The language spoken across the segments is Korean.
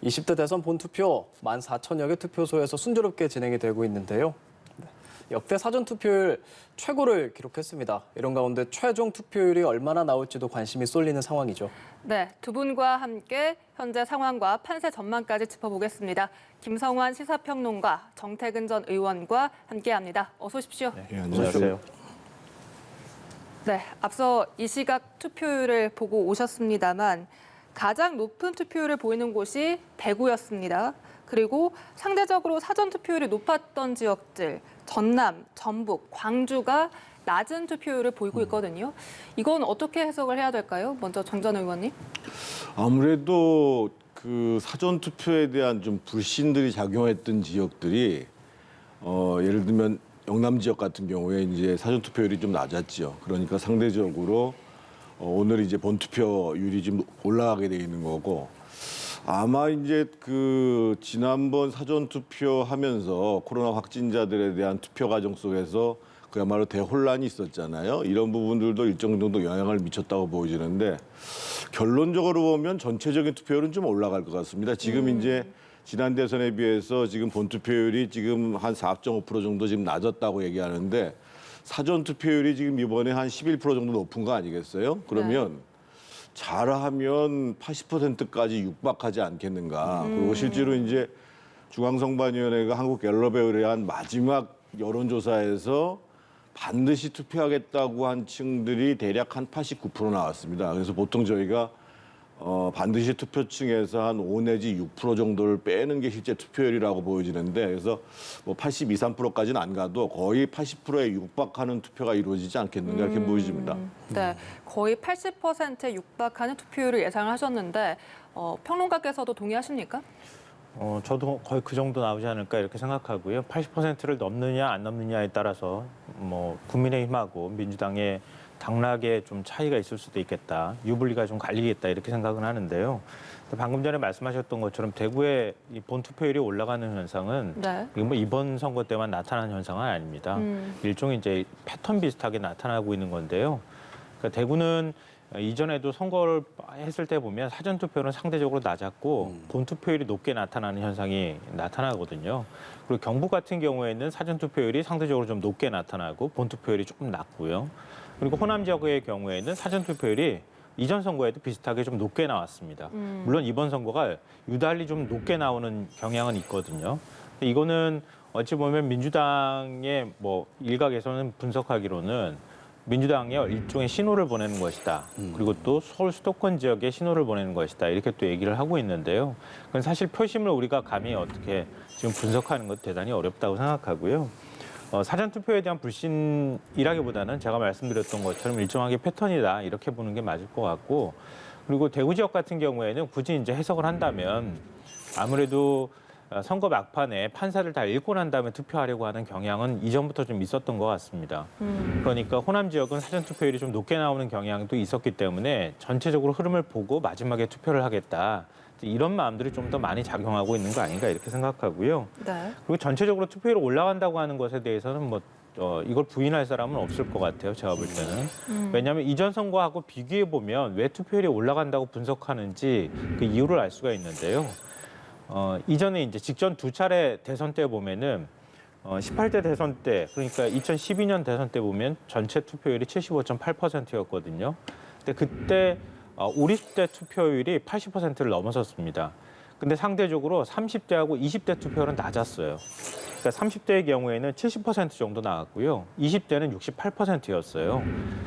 20대 대선 본투표 14,000여 개 투표소에서 순조롭게 진행이 되고 있는데요. 역대 사전투표율 최고를 기록했습니다. 이런 가운데 최종 투표율이 얼마나 나올지도 관심이 쏠리는 상황이죠. 네, 두 분과 함께 현재 상황과 판세 전망까지 짚어보겠습니다. 김성환 시사평론가, 정태근 전 의원과 함께합니다. 어서 오십시오. 네, 안녕하세요. 네, 앞서 이 시각 투표율을 보고 오셨습니다만 가장 높은 투표율을 보이는 곳이 대구였습니다. 그리고 상대적으로 사전투표율이 높았던 지역들, 전남, 전북, 광주가 낮은 투표율을 보이고 있거든요. 이건 어떻게 해석을 해야 될까요? 먼저 정 전 의원님. 아무래도 그 사전투표에 대한 좀 불신들이 작용했던 지역들이 예를 들면 영남 지역 같은 경우에 이제 사전투표율이 좀 낮았죠. 그러니까 상대적으로 오늘 이제 본투표율이 좀 올라가게 돼 있는 거고 아마 이제 그 지난번 사전투표 하면서 코로나 확진자들에 대한 투표 과정 속에서 그야말로 대혼란이 있었잖아요. 이런 부분들도 일정 정도 영향을 미쳤다고 보여지는데 결론적으로 보면 전체적인 투표율은 좀 올라갈 것 같습니다. 지금 이제 지난 대선에 비해서 지금 본투표율이 지금 한 4.5% 정도 지금 낮았다고 얘기하는데 사전 투표율이 지금 이번에 한 11% 정도 높은 거 아니겠어요? 그러면 잘하면 80%까지 육박하지 않겠는가. 그리고 실제로 이제 중앙선관위원회가 한국갤럽에 의뢰한 마지막 여론조사에서 반드시 투표하겠다고 한 층들이 대략 한 89% 나왔습니다. 그래서 보통 저희가 반드시 투표층에서 한 5 내지 6% 정도를 빼는 게 실제 투표율이라고 보여지는데 그래서 뭐 82, 3%까지는 안 가도 거의 80%에 육박하는 투표가 이루어지지 않겠는가 이렇게 보여집니다. 네, 거의 80%에 육박하는 투표율을 예상을 하셨는데 평론가께서도 동의하십니까? 저도 거의 그 정도 나오지 않을까 이렇게 생각하고요. 80%를 넘느냐 안 넘느냐에 따라서 뭐 국민의힘하고 민주당의 당락에 좀 차이가 있을 수도 있겠다. 유불리가 좀 갈리겠다 이렇게 생각은 하는데요. 방금 전에 말씀하셨던 것처럼 대구의 이 본투표율이 올라가는 현상은 이게 뭐 이번 선거 때만 나타난 현상은 아닙니다. 일종의 이제 패턴 비슷하게 나타나고 있는 건데요. 그러니까 대구는 이전에도 선거를 했을 때 보면 사전투표는 상대적으로 낮았고 본투표율이 높게 나타나는 현상이 나타나거든요. 그리고 경북 같은 경우에는 사전투표율이 상대적으로 좀 높게 나타나고 본투표율이 조금 낮고요. 그리고 호남 지역의 경우에는 사전투표율이 이전 선거에도 비슷하게 좀 높게 나왔습니다. 물론 이번 선거가 유달리 좀 높게 나오는 경향은 있거든요. 이거는 어찌 보면 민주당의 뭐 일각에서는 분석하기로는 민주당에 일종의 신호를 보내는 것이다. 그리고 또 서울 수도권 지역에 신호를 보내는 것이다. 이렇게 또 얘기를 하고 있는데요. 그건 사실 표심을 우리가 감히 어떻게 지금 분석하는 것 대단히 어렵다고 생각하고요. 사전투표에 대한 불신이라기보다는 제가 말씀드렸던 것처럼 일정하게 패턴이다. 이렇게 보는 게 맞을 것 같고 그리고 대구 지역 같은 경우에는 굳이 이제 해석을 한다면 아무래도 선거 막판에 판사를 다 읽고 난 다음에 투표하려고 하는 경향은 이전부터 좀 있었던 것 같습니다. 그러니까 호남 지역은 사전투표율이 좀 높게 나오는 경향도 있었기 때문에 전체적으로 흐름을 보고 마지막에 투표를 하겠다. 이런 마음들이 좀 더 많이 작용하고 있는 거 아닌가 이렇게 생각하고요. 그리고 전체적으로 투표율이 올라간다고 하는 것에 대해서는 뭐 이걸 부인할 사람은 없을 것 같아요. 제가 볼 때는. 왜냐하면 이전 선거하고 비교해 보면 왜 투표율이 올라간다고 분석하는지 그 이유를 알 수가 있는데요. 이전에 이제 직전 두 차례 대선 때 보면은 18대 대선 때 그러니까 2012년 대선 때 보면 전체 투표율이 75.8%였거든요. 근데 그때 50대 투표율이 80%를 넘어섰습니다. 근데 상대적으로 30대하고 20대 투표율은 낮았어요. 그러니까 30대의 경우에는 70% 정도 나왔고요. 20대는 68%였어요.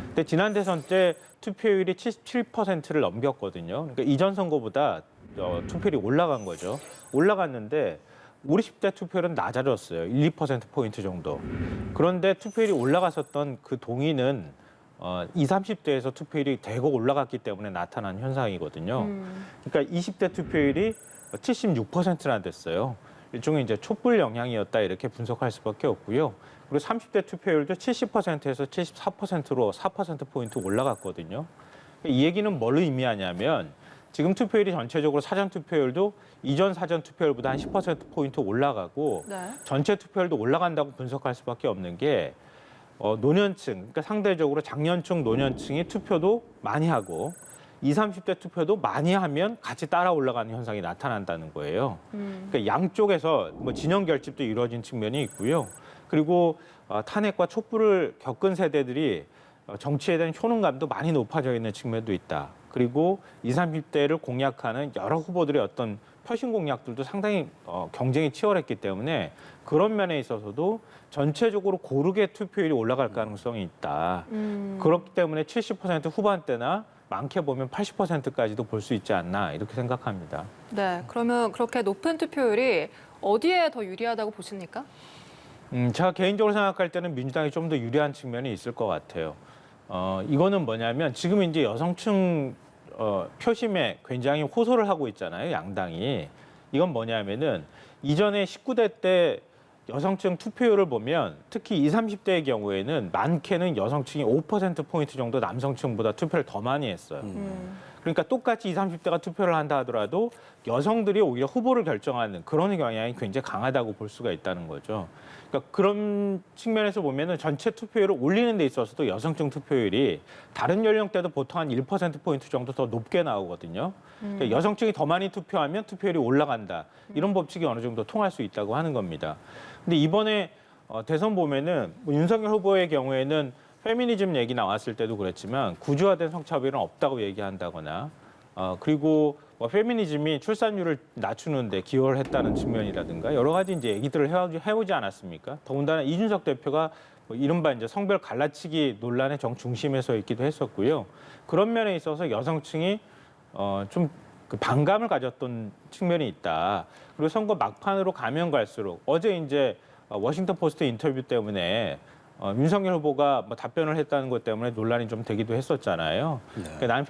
근데 지난 대선 때 투표율이 77%를 넘겼거든요. 그러니까 이전 선거보다 투표율이 올라간 거죠. 올라갔는데 50대 투표율은 낮아졌어요. 1, 2%포인트 정도. 그런데 투표율이 올라갔었던 그 동의는 20, 30대에서 투표율이 대거 올라갔기 때문에 나타난 현상이거든요. 그러니까 20대 투표율이 76%나 됐어요. 일종의 이제 촛불 영향이었다 이렇게 분석할 수밖에 없고요. 그리고 30대 투표율도 70%에서 74%로 4%포인트 올라갔거든요. 이 얘기는 뭘 의미하냐면 지금 투표율이 전체적으로 사전 투표율도 이전 사전 투표율보다 한 10%포인트 올라가고 전체 투표율도 올라간다고 분석할 수밖에 없는 게 노년층, 그러니까 상대적으로 장년층, 노년층이 투표도 많이 하고 20, 30대 투표도 많이 하면 같이 따라 올라가는 현상이 나타난다는 거예요. 그러니까 양쪽에서 뭐 진영 결집도 이루어진 측면이 있고요. 그리고 탄핵과 촛불을 겪은 세대들이 정치에 대한 효능감도 많이 높아져 있는 측면도 있다. 그리고 20, 30대를 공략하는 여러 후보들의 어떤 표심 공략들도 상당히 경쟁이 치열했기 때문에 그런 면에 있어서도 전체적으로 고르게 투표율이 올라갈 가능성이 있다. 그렇기 때문에 70% 후반대나 많게 보면 80%까지도 볼 수 있지 않나 이렇게 생각합니다. 네, 그러면 그렇게 높은 투표율이 어디에 더 유리하다고 보십니까? 제가 개인적으로 생각할 때는 민주당이 좀 더 유리한 측면이 있을 것 같아요. 이거는 뭐냐면 지금 이제 여성층 표심에 굉장히 호소를 하고 있잖아요, 양당이. 이건 뭐냐면은 이전에 19대 때 여성층 투표율을 보면 특히 20, 30대의 경우에는 많게는 여성층이 5%포인트 정도 남성층보다 투표를 더 많이 했어요. 그러니까 똑같이 20, 30대가 투표를 한다 하더라도 여성들이 오히려 후보를 결정하는 그런 경향이 굉장히 강하다고 볼 수가 있다는 거죠. 그러니까 그런 측면에서 보면은 전체 투표율을 올리는 데 있어서도 여성층 투표율이 다른 연령대도 보통 한 1%포인트 정도 더 높게 나오거든요. 그러니까 여성층이 더 많이 투표하면 투표율이 올라간다. 이런 법칙이 어느 정도 통할 수 있다고 하는 겁니다. 근데 이번에 대선 보면은 뭐 윤석열 후보의 경우에는 페미니즘 얘기 나왔을 때도 그랬지만 구조화된 성차별은 없다고 얘기한다거나 그리고 뭐 페미니즘이 출산율을 낮추는데 기여를 했다는 측면이라든가 여러 가지 이제 얘기들을 해오지 않았습니까? 더군다나 이준석 대표가 뭐 이른바 이제 성별 갈라치기 논란의 정중심에 서 있기도 했었고요. 그런 면에 있어서 여성층이 좀 그 반감을 가졌던 측면이 있다. 그리고 선거 막판으로 가면 갈수록 어제 이제 워싱턴 포스트 인터뷰 때문에 윤석열 후보가 뭐 답변을 했다는 것 때문에 논란이 좀 되기도 했었잖아요. 네. 그러니까 난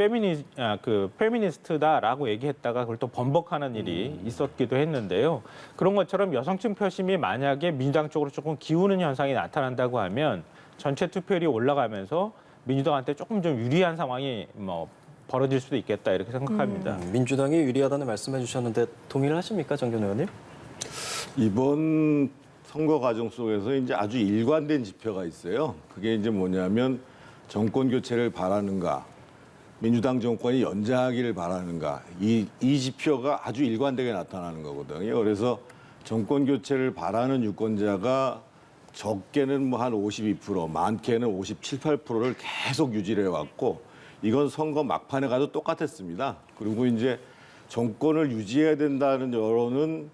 페미니스트다라고 얘기했다가 그걸 또 번복하는 일이 있었기도 했는데요. 그런 것처럼 여성층 표심이 만약에 민주당 쪽으로 조금 기우는 현상이 나타난다고 하면 전체 투표율이 올라가면서 민주당한테 조금 좀 유리한 상황이 뭐 벌어질 수도 있겠다 이렇게 생각합니다. 민주당이 유리하다는 말씀해 주셨는데 동의를 하십니까, 정균 의원님? 이번 선거 과정 속에서 이제 아주 일관된 지표가 있어요. 그게 이제 뭐냐면 정권 교체를 바라는가, 민주당 정권이 연장하기를 바라는가, 이 지표가 아주 일관되게 나타나는 거거든요. 그래서 정권 교체를 바라는 유권자가 적게는 뭐 한 52%, 많게는 57, 8%를 계속 유지를 해왔고, 이건 선거 막판에 가도 똑같았습니다. 그리고 이제 정권을 유지해야 된다는 여론은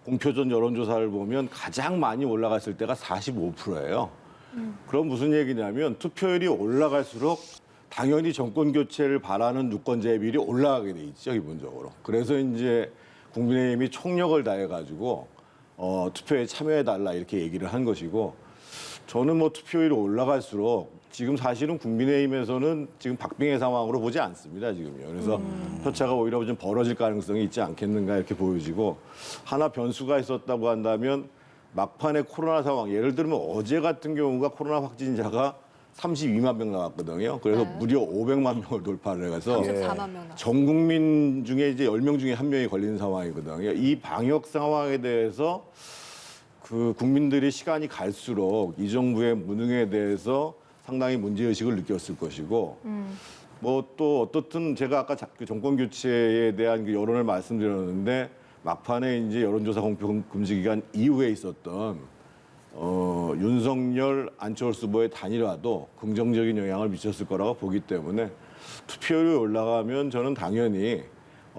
공표전 여론조사를 보면 가장 많이 올라갔을 때가 45%예요. 그럼 무슨 얘기냐면 투표율이 올라갈수록 당연히 정권 교체를 바라는 유권자의 비율이 올라가게 돼 있죠, 기본적으로. 그래서 이제 국민의힘이 총력을 다해가지고 투표에 참여해달라 이렇게 얘기를 한 것이고, 저는 뭐 투표율이 올라갈수록 지금 사실은 국민의힘에서는 지금 박빙의 상황으로 보지 않습니다, 지금요. 그래서 표차가 오히려 좀 벌어질 가능성이 있지 않겠는가 이렇게 보여지고, 하나 변수가 있었다고 한다면 막판에 코로나 상황, 예를 들면 어제 같은 경우가 코로나 확진자가 32만 명 나왔거든요. 그래서 네. 무려 500만 명을 돌파를 해서 34만 명 나. 전 국민 중에 이제 10명 중에 1명이 걸리는 상황이거든요. 이 방역 상황에 대해서 그 국민들이 시간이 갈수록 이 정부의 무능에 대해서 상당히 문제의식을 느꼈을 것이고, 뭐 또 어떻든 제가 아까 그 정권 교체에 대한 그 여론을 말씀드렸는데 막판에 이제 여론조사 공표 금지 기간 이후에 있었던 윤석열, 안철수 후보의 단일화도 긍정적인 영향을 미쳤을 거라고 보기 때문에 투표율이 올라가면 저는 당연히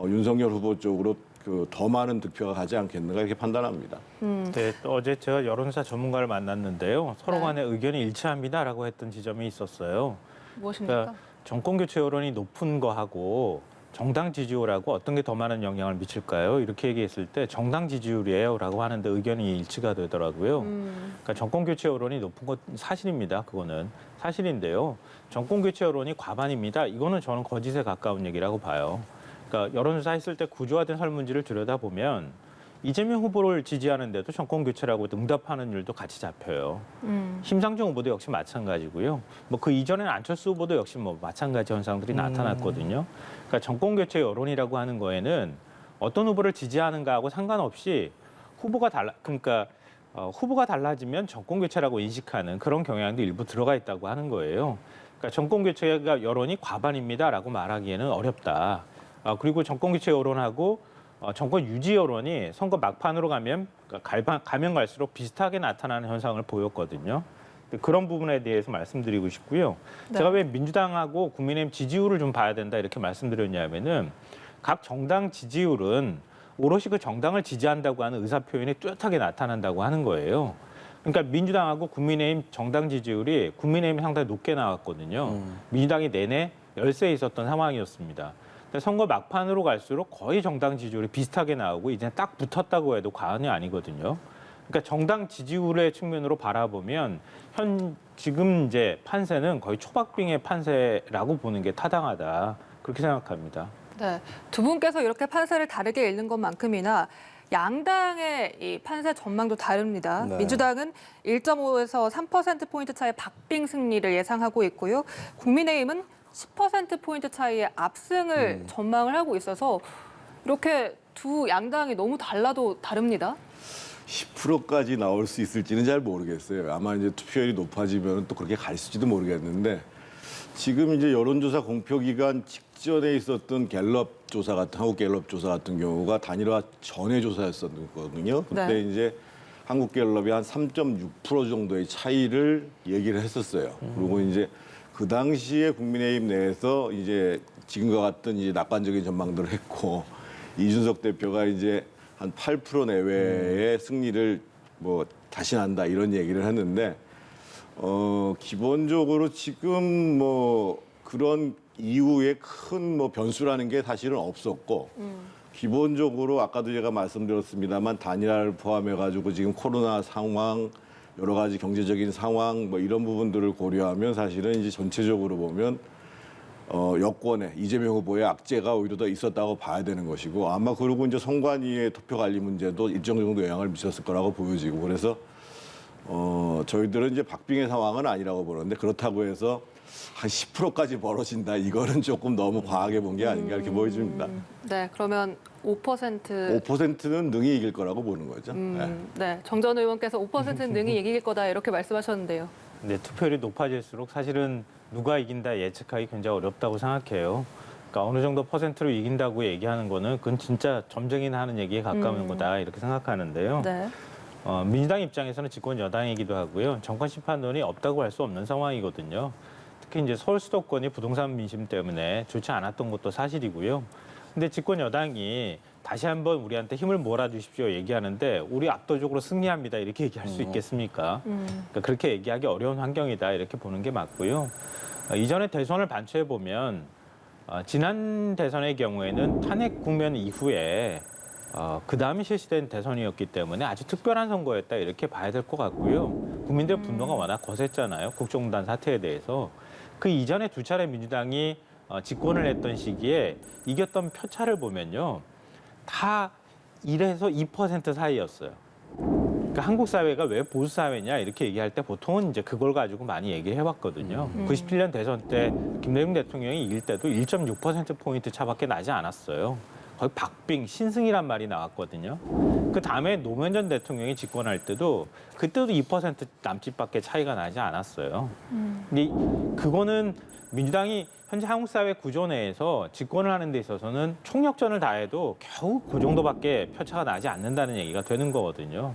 윤석열 후보 쪽으로 그 더 많은 득표가 가지 않겠는가 이렇게 판단합니다. 네, 또 어제 제가 여론조사 전문가를 만났는데요. 서로 네. 간에 의견이 일치합니다라고 했던 지점이 있었어요. 무엇입니까? 그러니까 정권 교체 여론이 높은 거하고 정당 지지율하고 어떤 게 더 많은 영향을 미칠까요? 이렇게 얘기했을 때 정당 지지율이에요라고 하는데 의견이 일치가 되더라고요. 그러니까 정권 교체 여론이 높은 건 사실입니다. 그거는 사실인데요. 정권 교체 여론이 과반입니다. 이거는 저는 거짓에 가까운 얘기라고 봐요. 그러니까 여론조사 했을 때 구조화된 설문지를 들여다보면 이재명 후보를 지지하는데도 정권 교체라고 응답하는 일도 같이 잡혀요. 심상정 후보도 역시 마찬가지고요. 뭐 그 이전에는 안철수 후보도 역시 뭐 마찬가지 현상들이 나타났거든요. 그러니까 정권 교체 여론이라고 하는 거에는 어떤 후보를 지지하는가하고 상관없이 후보가 후보가 달라지면 정권 교체라고 인식하는 그런 경향도 일부 들어가 있다고 하는 거예요. 그러니까 정권 교체가 여론이 과반입니다라고 말하기에는 어렵다. 그리고 정권 교체 여론하고 정권 유지 여론이 선거 막판으로 가면 갈수록 비슷하게 나타나는 현상을 보였거든요. 그런 부분에 대해서 말씀드리고 싶고요. 네. 제가 왜 민주당하고 국민의힘 지지율을 좀 봐야 된다 이렇게 말씀드렸냐면은 각 정당 지지율은 오롯이 그 정당을 지지한다고 하는 의사 표현이 뚜렷하게 나타난다고 하는 거예요. 그러니까 민주당하고 국민의힘 정당 지지율이 국민의힘이 상당히 높게 나왔거든요. 민주당이 내내 열세에 있었던 상황이었습니다. 근데 선거 막판으로 갈수록 거의 정당 지지율이 비슷하게 나오고 이제 딱 붙었다고 해도 과언이 아니거든요. 그러니까 정당 지지율의 측면으로 바라보면 지금 이제 판세는 거의 초박빙의 판세라고 보는 게 타당하다. 그렇게 생각합니다. 네, 두 분께서 이렇게 판세를 다르게 읽는 것만큼이나 양당의 이 판세 전망도 다릅니다. 네. 민주당은 1.5에서 3%포인트 차의 박빙 승리를 예상하고 있고요. 국민의힘은 10%포인트 차이의 압승을 전망을 하고 있어서 이렇게 두 양당이 너무 달라도 다릅니다. 10%까지 나올 수 있을지는 잘 모르겠어요. 아마 이제 투표율이 높아지면 또 그렇게 갔을지도 모르겠는데 지금 이제 여론조사 공표 기간 직전에 있었던 갤럽 조사 같은 한국 갤럽 조사 같은 경우가 단일화 전에 조사였었거든요. 그때 네. 이제 한국 갤럽이 한 3.6% 정도의 차이를 얘기를 했었어요. 그리고 이제 그 당시에 국민의힘 내에서 이제 지금과 같은 이제 낙관적인 전망들을 했고 이준석 대표가 이제 한 8% 내외의 승리를 뭐 다시 난다 이런 얘기를 했는데 기본적으로 지금 뭐 그런 이후에 큰 뭐 변수라는 게 사실은 없었고 기본적으로 아까도 제가 말씀드렸습니다만 단일화를 포함해 가지고 지금 코로나 상황 여러 가지 경제적인 상황 뭐 이런 부분들을 고려하면 사실은 이제 전체적으로 보면 여권에 이재명 후보의 악재가 오히려 더 있었다고 봐야 되는 것이고 아마 그리고 이제 선관위의 투표 관리 문제도 일정 정도 영향을 미쳤을 거라고 보여지고 그래서 저희들은 이제 박빙의 상황은 아니라고 보는데 그렇다고 해서 한 10%까지 벌어진다 이거는 조금 너무 과하게 본 게 아닌가 이렇게 보여집니다. 네, 그러면 5%. 5%는 능히 이길 거라고 보는 거죠. 네. 네, 정전 의원께서 5%는 능히 이길 거다 이렇게 말씀하셨는데요. 근데 투표율이 높아질수록 사실은 누가 이긴다 예측하기 굉장히 어렵다고 생각해요. 그러니까 어느 정도 퍼센트로 이긴다고 얘기하는 거는 그건 진짜 점쟁이나 하는 얘기에 가까운 거다 이렇게 생각하는데요. 네. 민주당 입장에서는 집권 여당이기도 하고요. 정권 심판론이 없다고 할 수 없는 상황이거든요. 특히 이제 서울 수도권이 부동산 민심 때문에 좋지 않았던 것도 사실이고요. 근데 집권 여당이 다시 한번 우리한테 힘을 몰아주십시오 얘기하는데 우리 압도적으로 승리합니다 이렇게 얘기할 수 있겠습니까? 그러니까 그렇게 얘기하기 어려운 환경이다 이렇게 보는 게 맞고요. 이전에 대선을 반추해 보면 지난 대선의 경우에는 탄핵 국면 이후에 그 다음에 실시된 대선이었기 때문에 아주 특별한 선거였다 이렇게 봐야 될 것 같고요. 국민들의 분노가 워낙 거셌잖아요. 국정농단 사태에 대해서. 그 이전에 두 차례 민주당이 집권을 했던 시기에 이겼던 표차를 보면요. 다 1에서 2% 사이였어요. 그러니까 한국 사회가 왜 보수 사회냐 이렇게 얘기할 때 보통은 이제 그걸 가지고 많이 얘기를 해왔거든요. 97년 대선 때 김대중 대통령이 이길 때도 1.6%포인트 차밖에 나지 않았어요. 거의 박빙, 신승이란 말이 나왔거든요. 그 다음에 노무현 전 대통령이 집권할 때도 그때도 2% 남짓밖에 차이가 나지 않았어요. 근데 그거는 민주당이 현재 한국 사회 구조 내에서 집권을 하는 데 있어서는 총력전을 다해도 겨우 그 정도밖에 표차가 나지 않는다는 얘기가 되는 거거든요.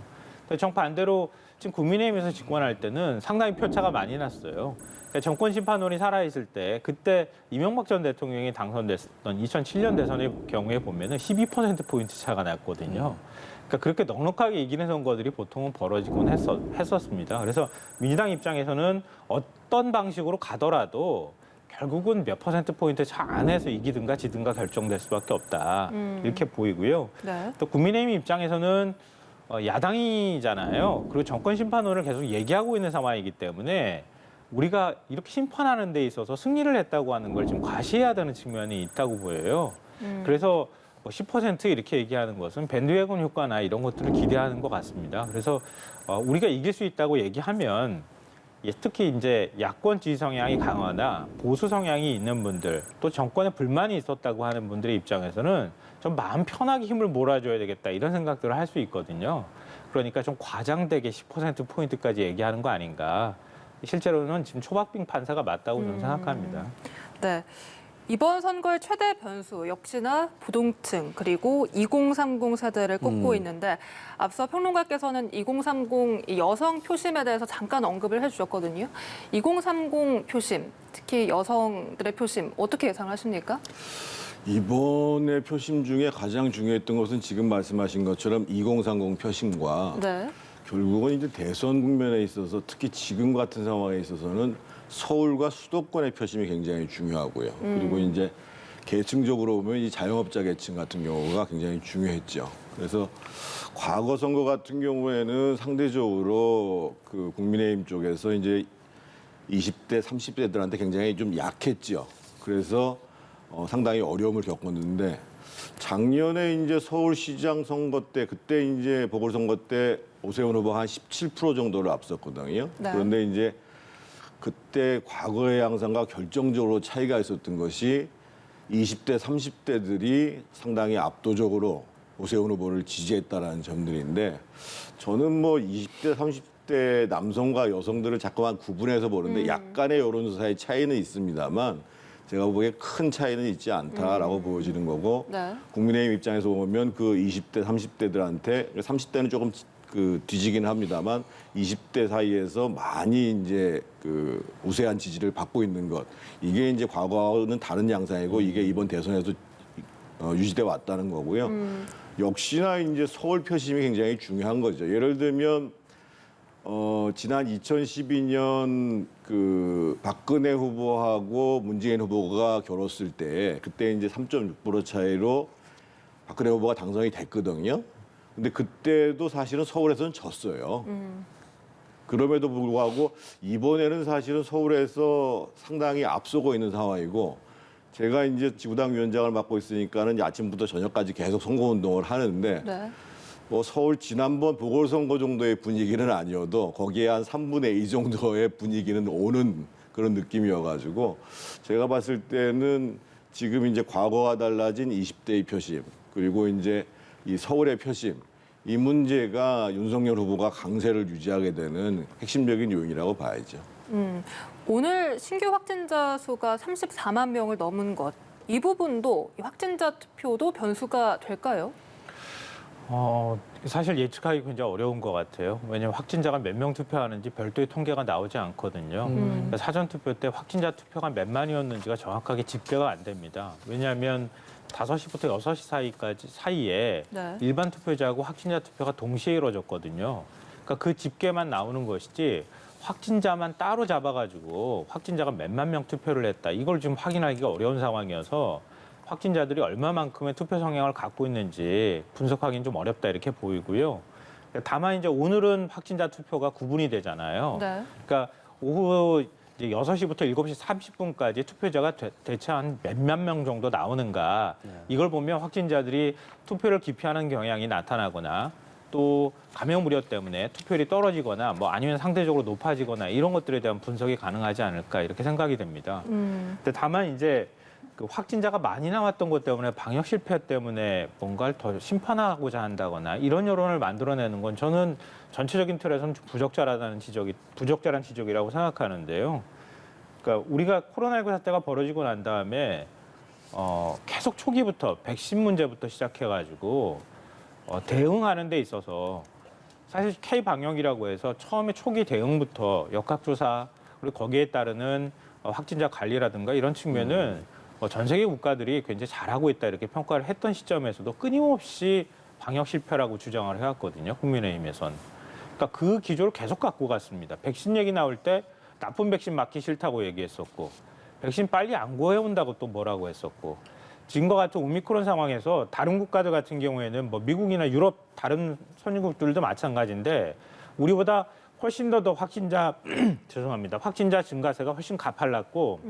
정반대로 지금 국민의힘에서 집권할 때는 상당히 표차가 많이 났어요. 그러니까 정권 심판론이 살아있을 때 그때 이명박 전 대통령이 당선됐던 2007년 대선의 경우에 보면은 12%포인트 차가 났거든요. 그러니까 그렇게 넉넉하게 이기는 선거들이 보통은 벌어지곤 했었습니다. 그래서 민주당 입장에서는 어떤 방식으로 가더라도 결국은 몇 %포인트 차 안에서 이기든가 지든가 결정될 수밖에 없다. 이렇게 보이고요. 네. 또 국민의힘 입장에서는 야당이잖아요. 그리고 정권 심판론을 계속 얘기하고 있는 상황이기 때문에 우리가 이렇게 심판하는 데 있어서 승리를 했다고 하는 걸 좀 과시해야 되는 측면이 있다고 보여요. 그래서 10% 이렇게 얘기하는 것은 밴드웨건 효과나 이런 것들을 기대하는 것 같습니다. 그래서 우리가 이길 수 있다고 얘기하면 특히 이제 야권 지지 성향이 강하나 보수 성향이 있는 분들 또 정권에 불만이 있었다고 하는 분들의 입장에서는 좀 마음 편하게 힘을 몰아줘야 되겠다 이런 생각들을 할 수 있거든요. 그러니까 좀 과장되게 10%포인트까지 얘기하는 거 아닌가. 실제로는 지금 초박빙 판세가 맞다고 저는 생각합니다. 네. 이번 선거의 최대 변수 역시나 부동층 그리고 2030 세대를 꼽고 있는데 앞서 평론가께서는 2030 이 여성 표심에 대해서 잠깐 언급을 해주셨거든요. 2030 표심, 특히 여성들의 표심 어떻게 예상하십니까? 이번에 표심 중에 가장 중요했던 것은 지금 말씀하신 것처럼 2030 표심과 네. 결국은 이제 대선 국면에 있어서 특히 지금 같은 상황에 있어서는 서울과 수도권의 표심이 굉장히 중요하고요. 그리고 이제 계층적으로 보면 이 자영업자 계층 같은 경우가 굉장히 중요했죠. 그래서 과거 선거 같은 경우에는 상대적으로 그 국민의힘 쪽에서 이제 20대, 30대들한테 굉장히 좀 약했죠. 그래서 상당히 어려움을 겪었는데 작년에 이제 서울시장 선거 때 그때 이제 보궐선거 때 오세훈 후보가 한 17% 정도를 앞섰거든요. 네. 그런데 이제 그때 과거의 양상과 결정적으로 차이가 있었던 것이 20대, 30대들이 상당히 압도적으로 오세훈 후보를 지지했다라는 점들인데 저는 뭐 20대, 30대 남성과 여성들을 자꾸만 구분해서 보는데 약간의 여론조사의 차이는 있습니다만 제가 보기에 큰 차이는 있지 않다라고 보여지는 거고 네. 국민의힘 입장에서 보면 그 20대, 30대들한테 30대는 조금 그 뒤지긴 합니다만 20대 사이에서 많이 이제 그 우세한 지지를 받고 있는 것 이게 이제 과거와는 다른 양상이고 이게 이번 대선에도 유지돼 왔다는 거고요. 역시나 이제 서울 표심이 굉장히 중요한 거죠. 예를 들면 지난 2012년 그 박근혜 후보하고 문재인 후보가 겨뤘을 때 그때 이제 3.6% 차이로 박근혜 후보가 당선이 됐거든요. 근데 그때도 사실은 서울에서는 졌어요. 그럼에도 불구하고 이번에는 사실은 서울에서 상당히 앞서고 있는 상황이고 제가 이제 지구당 위원장을 맡고 있으니까는 아침부터 저녁까지 계속 선거운동을 하는데 네. 뭐 서울 지난번 보궐선거 정도의 분위기는 아니어도 거기에 한 3분의 2 정도의 분위기는 오는 그런 느낌이어가지고 제가 봤을 때는 지금 이제 과거와 달라진 20대의 표심 그리고 이제 이 서울의 표심 이 문제가 윤석열 후보가 강세를 유지하게 되는 핵심적인 요인이라고 봐야죠. 오늘 신규 확진자 수가 34만 명을 넘은 것, 이 부분도 이 확진자 투표도 변수가 될까요? 사실 예측하기 굉장히 어려운 것 같아요. 왜냐하면 확진자가 몇 명 투표하는지 별도의 통계가 나오지 않거든요. 그러니까 사전 투표 때 확진자 투표가 몇만이었는지가 정확하게 집계가 안 됩니다. 왜냐하면 5시부터 6시 사이에 네. 일반 투표자하고 확진자 투표가 동시에 이루어졌거든요. 그러니까 그 집계만 나오는 것이지 확진자만 따로 잡아가지고 확진자가 몇만 명 투표를 했다. 이걸 지금 확인하기가 어려운 상황이어서 확진자들이 얼마만큼의 투표 성향을 갖고 있는지 분석하기는 좀 어렵다 이렇게 보이고요. 다만 이제 오늘은 확진자 투표가 구분이 되잖아요. 네. 그러니까 오후 이제 6시부터 7시 30분까지 투표자가 대체 한 몇만 명 정도 나오는가. 이걸 보면 확진자들이 투표를 기피하는 경향이 나타나거나 또 감염 우려 때문에 투표율이 떨어지거나 뭐 아니면 상대적으로 높아지거나 이런 것들에 대한 분석이 가능하지 않을까 이렇게 생각이 됩니다. 근데 다만 이제 그 확진자가 많이 나왔던 것 때문에 방역 실패 때문에 뭔가를 더 심판하고자 한다거나 이런 여론을 만들어내는 건 저는 전체적인 틀에서는 좀 부적절한 지적이라고 생각하는데요. 그러니까 우리가 코로나19 사태가 벌어지고 난 다음에 계속 초기부터 백신 문제부터 시작해가지고 대응하는 데 있어서 사실 K 방역이라고 해서 처음에 초기 대응부터 역학조사 그리고 거기에 따르는 확진자 관리라든가 이런 측면은 전 세계 국가들이 굉장히 잘하고 있다 이렇게 평가를 했던 시점에서도 끊임없이 방역 실패라고 주장을 해왔거든요. 국민의힘에선. 그러니까 그 기조를 계속 갖고 갔습니다. 백신 얘기 나올 때 나쁜 백신 맞기 싫다고 얘기했었고 백신 빨리 안 구해온다고 또 뭐라고 했었고 지금과 같은 오미크론 상황에서 다른 국가들 같은 경우에는 뭐 미국이나 유럽 다른 선진국들도 마찬가지인데 우리보다 훨씬 더 확진자 죄송합니다. 확진자 증가세가 훨씬 가팔랐고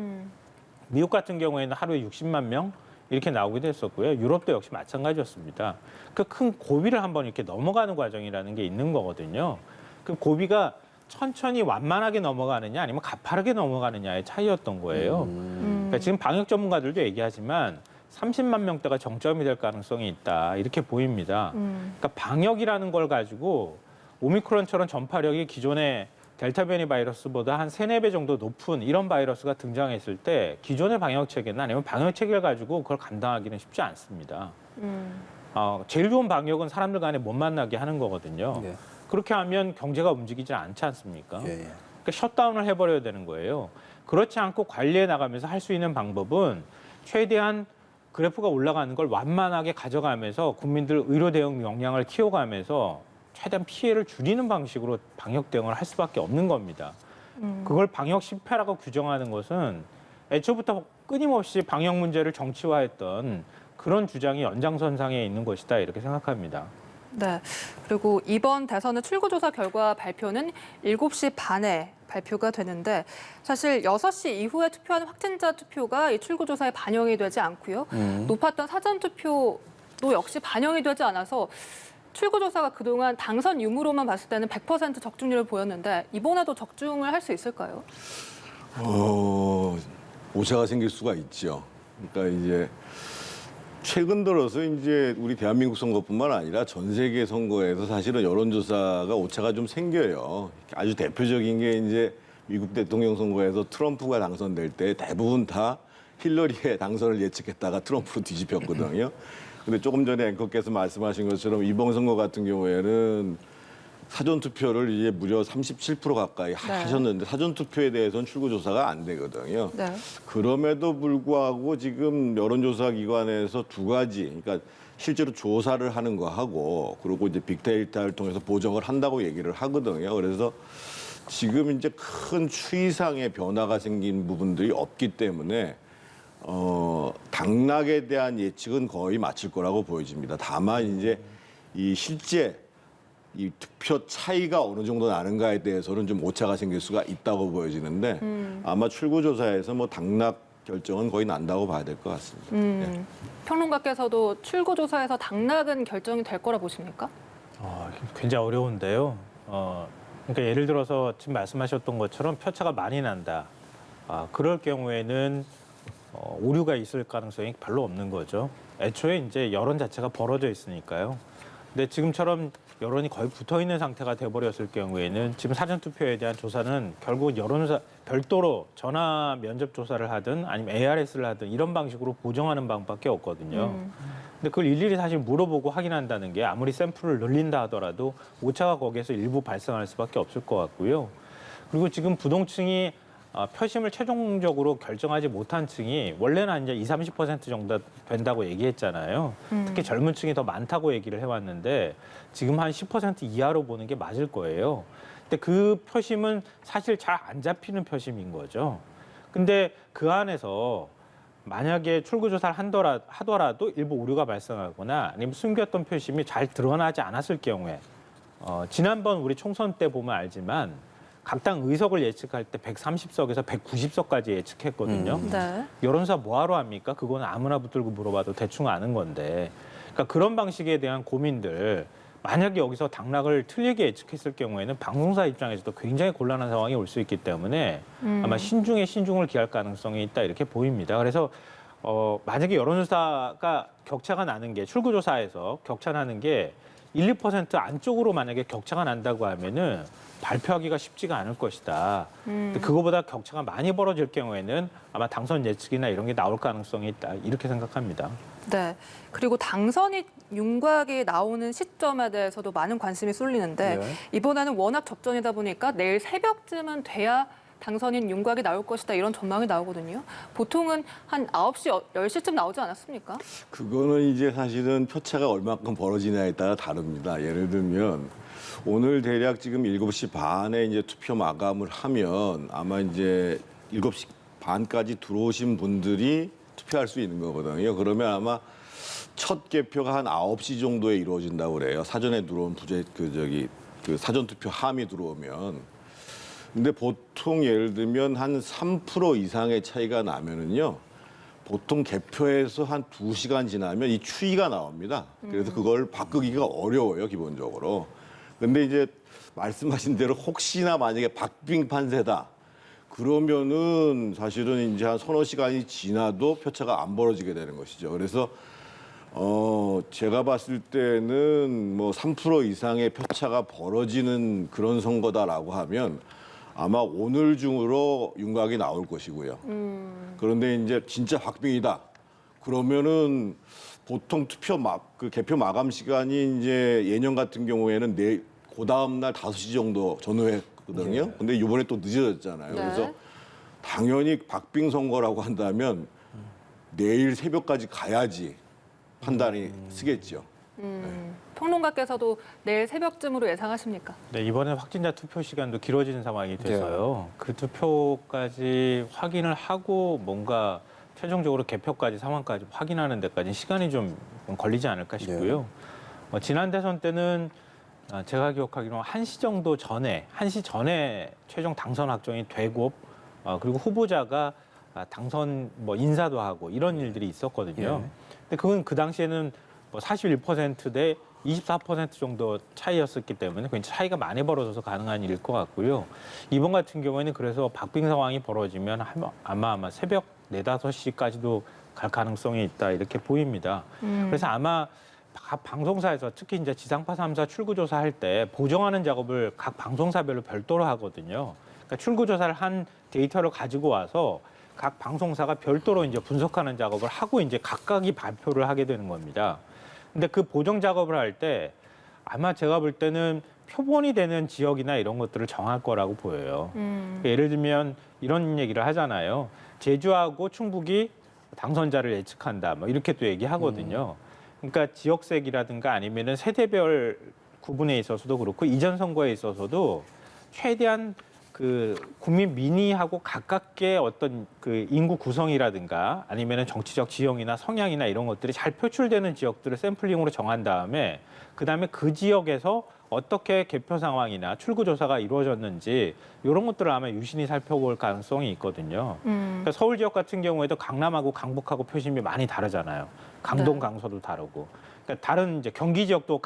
미국 같은 경우에는 하루에 60만 명 이렇게 나오기도 했었고요. 유럽도 역시 마찬가지였습니다. 그 큰 고비를 한번 이렇게 넘어가는 과정이라는 게 있는 거거든요. 그 고비가 천천히 완만하게 넘어가느냐 아니면 가파르게 넘어가느냐의 차이였던 거예요. 그러니까 지금 방역 전문가들도 얘기하지만 30만 명대가 정점이 될 가능성이 있다 이렇게 보입니다. 그러니까 방역이라는 걸 가지고 오미크론처럼 전파력이 기존에 델타 변이 바이러스보다 한 3-4배 정도 높은 이런 바이러스가 등장했을 때 기존의 방역 체계나 아니면 방역 체계를 가지고 그걸 감당하기는 쉽지 않습니다. 제일 좋은 방역은 사람들 간에 못 만나게 하는 거거든요. 네. 그렇게 하면 경제가 움직이지 않지 않습니까? 예, 예. 그러니까 셧다운을 해버려야 되는 거예요. 그렇지 않고 관리해 나가면서 할 수 있는 방법은 최대한 그래프가 올라가는 걸 완만하게 가져가면서 국민들 의료 대응 역량을 키워가면서 최대한 피해를 줄이는 방식으로 방역 대응을 할 수밖에 없는 겁니다. 그걸 방역 실패라고 규정하는 것은 애초부터 끊임없이 방역 문제를 정치화했던 그런 주장이 연장선상에 있는 것이다 이렇게 생각합니다. 네. 그리고 이번 대선의 출구조사 결과 발표는 7시 반에 발표가 되는데 사실 6시 이후에 투표하는 확진자 투표가 이 출구조사에 반영이 되지 않고요. 높았던 사전투표도 역시 반영이 되지 않아서 출구조사가 그동안 당선 유무로만 봤을 때는 100% 적중률을 보였는데 이번에도 적중을 할 수 있을까요? 오차가 생길 수가 있죠. 그러니까 이제 최근 들어서 이제 우리 대한민국 선거뿐만 아니라 전 세계 선거에서 사실은 여론조사가 오차가 좀 생겨요. 아주 대표적인 게 이제 미국 대통령 선거에서 트럼프가 당선될 때 대부분 다 힐러리의 당선을 예측했다가 트럼프로 뒤집혔거든요. 근데 조금 전에 앵커께서 말씀하신 것처럼 이번 선거 같은 경우에는 사전투표를 이제 무려 37% 가까이 하셨는데 사전투표에 대해서는 출구조사가 안 되거든요. 네. 그럼에도 불구하고 지금 여론조사 기관에서 두 가지, 그러니까 실제로 조사를 하는 거 하고 그리고 이제 빅데이터를 통해서 보정을 한다고 얘기를 하거든요. 그래서 지금 이제 큰 추이상의 변화가 생긴 부분들이 없기 때문에 당락에 대한 예측은 거의 마칠 거라고 보여집니다. 다만 이제 이 실제 이 득표 차이가 어느 정도 나는가에 대해서는 좀 오차가 생길 수가 있다고 보여지는데 아마 출구조사에서 뭐 당락 결정은 거의 난다고 봐야 될 것 같습니다. 네. 평론가께서도 출구조사에서 당락은 결정이 될 거라 보십니까? 굉장히 어려운데요. 그러니까 예를 들어서 지금 말씀하셨던 것처럼 표차가 많이 난다. 그럴 경우에는 오류가 있을 가능성이 별로 없는 거죠. 애초에 이제 여론 자체가 벌어져 있으니까요. 근데 지금처럼 여론이 거의 붙어 있는 상태가 돼버렸을 경우에는 지금 사전투표에 대한 조사는 결국 여론조사 별도로 전화 면접 조사를 하든 아니면 ARS를 하든 이런 방식으로 보정하는 방법밖에 없거든요. 근데 그걸 일일이 사실 물어보고 확인한다는 게 아무리 샘플을 늘린다 하더라도 오차가 거기에서 일부 발생할 수밖에 없을 것 같고요. 그리고 지금 부동층이 표심을 최종적으로 결정하지 못한 층이 원래는 이제 20-30% 정도 된다고 얘기했잖아요. 특히 젊은 층이 더 많다고 얘기를 해왔는데 지금 한 10% 이하로 보는 게 맞을 거예요. 근데 그 표심은 사실 잘 안 잡히는 표심인 거죠. 근데 그 안에서 만약에 출구조사를 하더라도 일부 오류가 발생하거나 아니면 숨겼던 표심이 잘 드러나지 않았을 경우에 지난번 우리 총선 때 보면 알지만 각 당 의석을 예측할 때 130석에서 190석까지 예측했거든요. 네. 여론조사 뭐하러 합니까? 그거는 아무나 붙들고 물어봐도 대충 아는 건데. 그러니까 그런 방식에 대한 고민들, 만약에 여기서 당락을 틀리게 예측했을 경우에는 방송사 입장에서도 굉장히 곤란한 상황이 올 수 있기 때문에 아마 신중에 신중을 기할 가능성이 있다 이렇게 보입니다. 그래서 만약에 여론조사가 격차가 나는 게 출구조사에서 격차 나는 게 1-2% 안쪽으로 만약에 격차가 난다고 하면은 발표하기가 쉽지가 않을 것이다. 근데 그거보다 격차가 많이 벌어질 경우에는 아마 당선 예측이나 이런 게 나올 가능성이 있다. 이렇게 생각합니다. 네. 그리고 당선이 윤곽이 나오는 시점에 대해서도 많은 관심이 쏠리는데 네. 이번에는 워낙 접전이다 보니까 내일 새벽쯤은 돼야 당선인 윤곽이 나올 것이다 이런 전망이 나오거든요. 보통은 한 9시, 10시쯤 나오지 않았습니까? 그거는 이제 사실은 표차가 얼마큼 벌어지냐에 따라 다릅니다. 예를 들면 오늘 대략 지금 7시 반에 이제 투표 마감을 하면 아마 이제 7시 반까지 들어오신 분들이 투표할 수 있는 거거든요. 그러면 아마 첫 개표가 한 9시 정도에 이루어진다고 그래요. 사전에 들어온 그 사전 투표 함이 들어오면. 근데 보통 예를 들면 한 3% 이상의 차이가 나면은요. 보통 개표에서 한 2시간 지나면 이 추이가 나옵니다. 그래서 그걸 바꾸기가 어려워요, 기본적으로. 근데 이제 말씀하신 대로 혹시나 만약에 박빙 판세다. 그러면은 사실은 이제 한 서너 시간이 지나도 표차가 안 벌어지게 되는 것이죠. 그래서 제가 봤을 때는 뭐 3% 이상의 표차가 벌어지는 그런 선거다라고 하면 아마 오늘 중으로 윤곽이 나올 것이고요. 그런데 이제 진짜 박빙이다. 그러면은 보통 그 개표 마감 시간이 이제 예년 같은 경우에는 그 다음 날 5시 정도 전후했거든요. 근데 이번에 또 늦어졌잖아요. 네. 그래서 당연히 박빙 선거라고 한다면 내일 새벽까지 가야지 판단이 쓰겠죠. 평론가께서도 내일 새벽쯤으로 예상하십니까? 네, 이번에 확진자 투표 시간도 길어지는 상황이 돼서요. 그 투표까지 확인을 하고 뭔가 최종적으로 개표까지 상황까지 확인하는 데까지 시간이 좀 걸리지 않을까 싶고요. 지난 대선 때는 제가 기억하기로는 1시 정도 전에, 1시 전에 최종 당선 확정이 되고 그리고 후보자가 당선 인사도 하고 이런 일들이 있었거든요. 근데 그건 그 당시에는 41%대 24% 정도 차이였었기 때문에 굉장히 차이가 많이 벌어져서 가능한 일일 것 같고요. 이번 같은 경우에는 그래서 박빙 상황이 벌어지면 아마 새벽 4, 5시까지도 갈 가능성이 있다 이렇게 보입니다. 그래서 아마 각 방송사에서 특히 이제 지상파 3사 출구조사할 때 보정하는 작업을 각 방송사별로 별도로 하거든요. 그러니까 출구조사를 한 데이터를 가지고 와서 각 방송사가 별도로 이제 분석하는 작업을 하고 이제 각각이 발표를 하게 되는 겁니다. 근데 그 보정 작업을 할 때 아마 제가 볼 때는 표본이 되는 지역이나 이런 것들을 정할 거라고 보여요. 예를 들면 이런 얘기를 하잖아요. 제주하고 충북이 당선자를 예측한다. 이렇게 또 얘기하거든요. 그러니까 지역색이라든가 아니면은 세대별 구분에 있어서도 그렇고 이전 선거에 있어서도 최대한 그 국민 민의하고 가깝게 어떤 그 인구 구성이라든가 아니면은 정치적 지형이나 성향이나 이런 것들이 잘 표출되는 지역들을 샘플링으로 정한 다음에 그다음에 그 지역에서 어떻게 개표 상황이나 출구 조사가 이루어졌는지 이런 것들을 아마 유심히 살펴볼 가능성이 있거든요. 그러니까 서울 지역 같은 경우에도 강남하고 강북하고 표심이 많이 다르잖아요. 강동, 네. 강서도 다르고. 그러니까 다른 이제 경기 지역도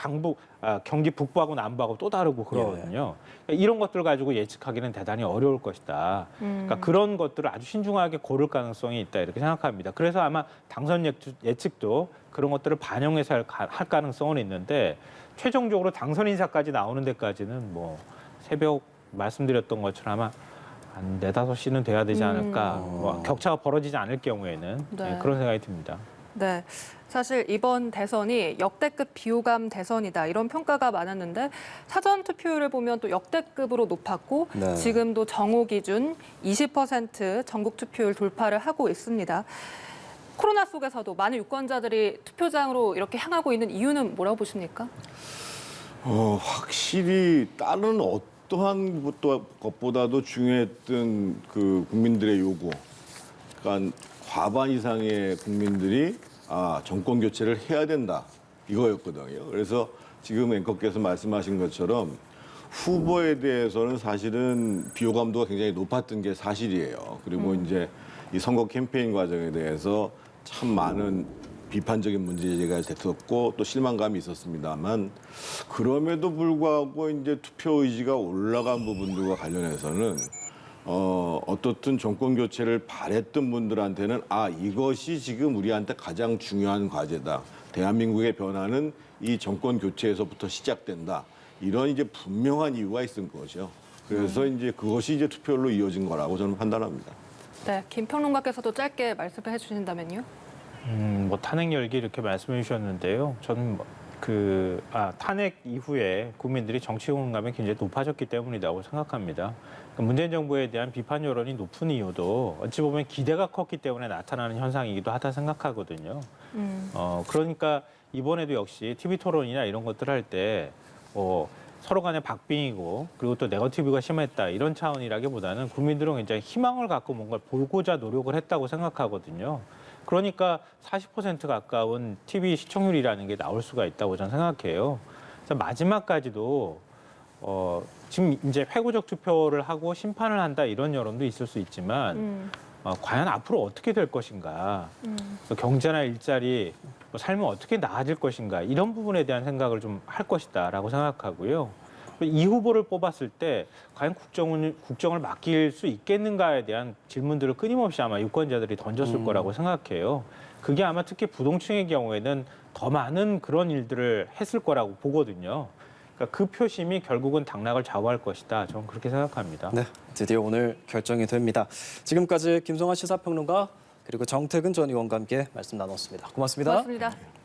경기 북부하고 남부하고 또 다르고 그러거든요. 그러니까 이런 것들 가지고 예측하기는 대단히 어려울 것이다. 그러니까 그런 것들을 아주 신중하게 고를 가능성이 있다 이렇게 생각합니다. 그래서 아마 당선 예측도 그런 것들을 반영해서 할 가능성은 있는데 최종적으로 당선 인사까지 나오는 데까지는 새벽 말씀드렸던 것처럼 아마 한 4, 5시는 돼야 되지 않을까. 격차가 벌어지지 않을 경우에는 네. 그런 생각이 듭니다. 네. 사실 이번 대선이 역대급 비호감 대선이다 이런 평가가 많았는데 사전 투표율을 보면 또 역대급으로 높았고 네. 지금도 정오 기준 20% 전국 투표율 돌파를 하고 있습니다. 코로나 속에서도 많은 유권자들이 투표장으로 이렇게 향하고 있는 이유는 뭐라고 보십니까? 확실히 다른 어떠한 것보다도 중요했던 그 국민들의 요구. 그러니까 과반 이상의 국민들이 정권 교체를 해야 된다 이거였거든요. 그래서 지금 앵커께서 말씀하신 것처럼 후보에 대해서는 사실은 비호감도가 굉장히 높았던 게 사실이에요. 그리고 이제 이 선거 캠페인 과정에 대해서 참 많은 비판적인 문제제기가 됐었고 또 실망감이 있었습니다만 그럼에도 불구하고 이제 투표 의지가 올라간 부분들과 관련해서는 어떻든 정권 교체를 바랬던 분들한테는 이것이 지금 우리한테 가장 중요한 과제다. 대한민국의 변화는 이 정권 교체에서부터 시작된다. 이런 이제 분명한 이유가 있을 거죠. 그래서 이제 그것이 이제 투표로 이어진 거라고 저는 판단합니다. 네, 김 평론가께서도 짧게 말씀을 해주신다면요. 탄핵 열기 이렇게 말씀해 주셨는데요. 저는 탄핵 이후에 국민들이 정치 공감이 굉장히 높아졌기 때문이라고 생각합니다. 문재인 정부에 대한 비판 여론이 높은 이유도 어찌 보면 기대가 컸기 때문에 나타나는 현상이기도 하다 생각하거든요. 그러니까 이번에도 역시 TV 토론이나 이런 것들 할 때 서로 간에 박빙이고 그리고 또 네거티브가 심했다 이런 차원이라기보다는 국민들은 굉장히 희망을 갖고 뭔가를 보고자 노력을 했다고 생각하거든요. 그러니까 40% 가까운 TV 시청률이라는 게 나올 수가 있다고 저는 생각해요. 그래서 마지막까지도 지금 이제 회고적 투표를 하고 심판을 한다 이런 여론도 있을 수 있지만 과연 앞으로 어떻게 될 것인가, 또 경제나 일자리, 삶은 어떻게 나아질 것인가 이런 부분에 대한 생각을 좀 할 것이다라고 생각하고요. 이 후보를 뽑았을 때 과연 국정을 맡길 수 있겠는가에 대한 질문들을 끊임없이 아마 유권자들이 던졌을 거라고 생각해요. 그게 아마 특히 부동층의 경우에는 더 많은 그런 일들을 했을 거라고 보거든요. 그러니까 그 표심이 결국은 당락을 좌우할 것이다. 저는 그렇게 생각합니다. 네, 드디어 오늘 결정이 됩니다. 지금까지 김성환 시사평론가 그리고 정태근 전 의원과 함께 말씀 나눴습니다. 고맙습니다. 고맙습니다.